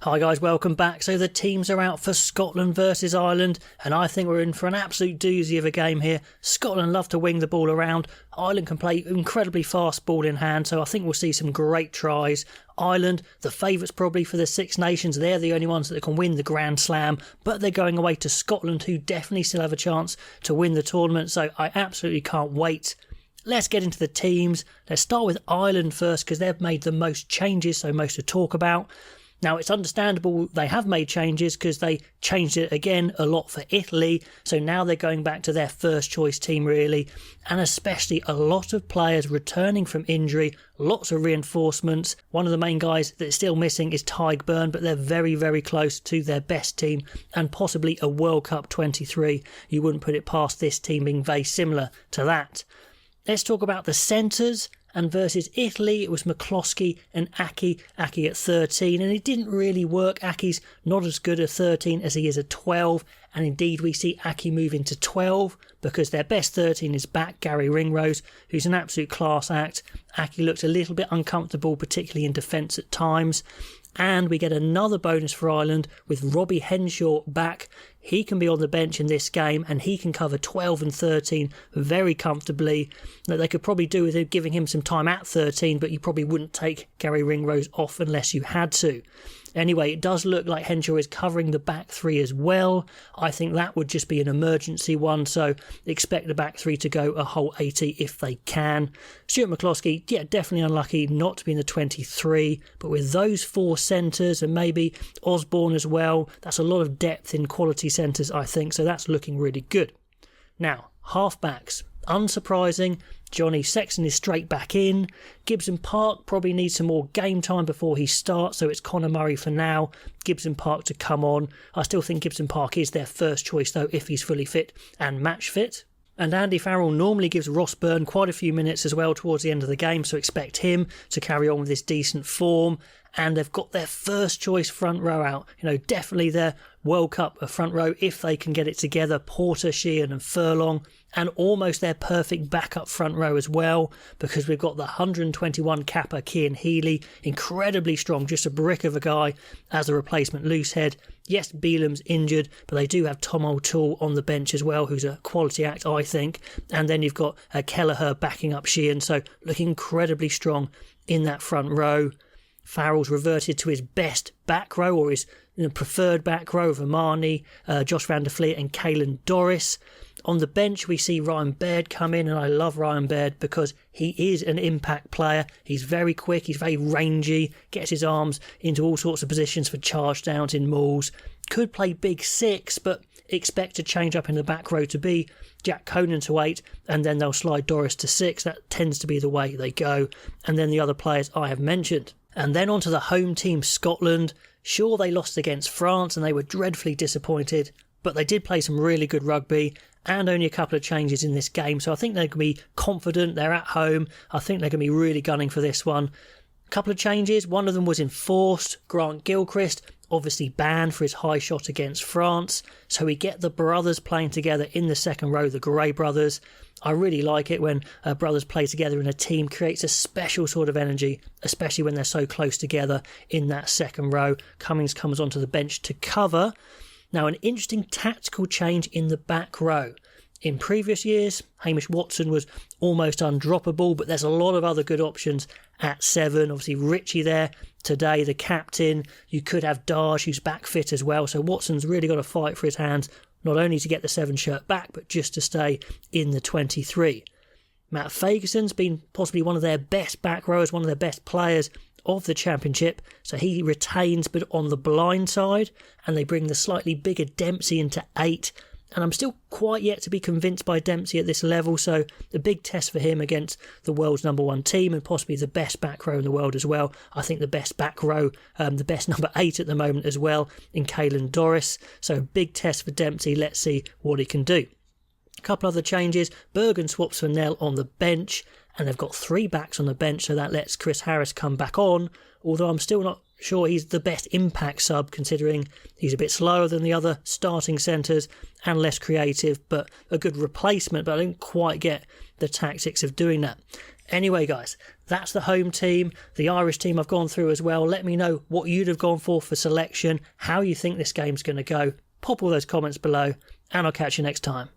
Hi guys, welcome back. So the teams are out for Scotland versus Ireland, and I think we're in for an absolute doozy of a game here. Scotland love to wing the ball around. Ireland can play incredibly fast ball in hand, so I think we'll see some great tries. Ireland, the favourites probably for the Six Nations. They're the only ones that can win the Grand Slam, but they're going away to Scotland, who definitely still have a chance to win the tournament, so I absolutely can't wait. Let's get into the teams. Let's start with Ireland first, because they've made the most changes, so most to talk about. Now, it's understandable they have made changes because they changed it again a lot for Italy. So now they're going back to their first choice team, really. And especially a lot of players returning from injury, lots of reinforcements. One of the main guys that's still missing is Tadhg Beirne, but they're very, very close to their best team and possibly a World Cup 23. You wouldn't put it past this team being very similar to that. Let's talk about the centres. And versus Italy, it was McCloskey and Aki at 13, and it didn't really work. Aki's not as good at 13 as he is at 12, and indeed we see Aki move into 12 because their best 13 is back, Gary Ringrose, who's an absolute class act. Aki looked a little bit uncomfortable, particularly in defence at times. And we get another bonus for Ireland with Robbie Henshaw back. He can be on the bench in this game and he can cover 12 and 13 very comfortably. Now, they could probably do with giving him some time at 13, but you probably wouldn't take Gary Ringrose off unless you had to. Anyway, it does look like Henshaw is covering the back three as well. I think that would just be an emergency one, so expect the back three to go a whole 80 if they can. Stuart McCloskey, yeah, definitely unlucky not to be in the 23, but with those four centres and maybe Osborne as well, that's a lot of depth in quality centres, I think, so that's looking really good. Now, half-backs. Unsurprising, Johnny Sexton is straight back in. Gibson Park probably needs some more game time before he starts, so it's Conor Murray for now. Gibson Park to come on. I still think Gibson Park is their first choice though if he's fully fit and match fit. And Andy Farrell normally gives Ross Byrne quite a few minutes as well towards the end of the game, so expect him to carry on with this decent form. And they've got their first choice front row out. Definitely their World Cup front row if they can get it together. Porter, Sheehan and Furlong. And almost their perfect backup front row as well, because we've got the 121 capper Cian Healy, incredibly strong, just a brick of a guy as the replacement loosehead. Yes, Beelam's injured, but they do have Tom O'Toole on the bench as well, who's a quality act, I think. And then you've got Kelleher backing up Sheehan, so looking incredibly strong in that front row. Farrell's reverted to his best back row, or his preferred back row of Amani, Josh van der Fleet and Caelan Doris. On the bench, we see Ryan Baird come in, and I love Ryan Baird because he is an impact player. He's very quick, he's very rangy, gets his arms into all sorts of positions for charge downs in mauls. Could play big six, but expect to change up in the back row to be Jack Conan to 8, and then they'll slide Doris to 6. That tends to be the way they go. And then the other players I have mentioned. And then onto the home team, Scotland. Sure, they lost against France and they were dreadfully disappointed, but they did play some really good rugby and only a couple of changes in this game. So I think they can be confident. They're at home. I think they're going to be really gunning for this one. A couple of changes. One of them was enforced. Grant Gilchrist, obviously banned for his high shot against France. So we get the brothers playing together in the second row, the Gray brothers. I really like it when brothers play together in a team. Creates a special sort of energy, especially when they're so close together in that second row. Cummings comes onto the bench to cover. Now, an interesting tactical change in the back row. In previous years, Hamish Watson was almost undroppable, but there's a lot of other good options at 7. Obviously, Richie there today, the captain. You could have Darge, who's back fit as well. So Watson's really got to fight for his hands, not only to get the 7 shirt back, but just to stay in the 23. Matt Fagerson's been possibly one of their best back rowers, one of their best players of the championship, so he retains but on the blind side, and they bring the slightly bigger Dempsey into 8, and I'm still quite yet to be convinced by Dempsey at this level, so the big test for him against the world's number 1 team and possibly the best back row in the world as well. I think the best back row, the best number 8 at the moment as well in Caelan Doris, so big test for Dempsey. Let's see what he can do. A couple other changes. Bergen swaps for Nell on the bench, and they've got 3 backs on the bench, so that lets Chris Harris come back on, although I'm still not sure he's the best impact sub, considering he's a bit slower than the other starting centres and less creative, but a good replacement, but I don't quite get the tactics of doing that. Anyway, guys, that's the home team. The Irish team I've gone through as well. Let me know what you'd have gone for selection, how you think this game's going to go. Pop all those comments below, and I'll catch you next time.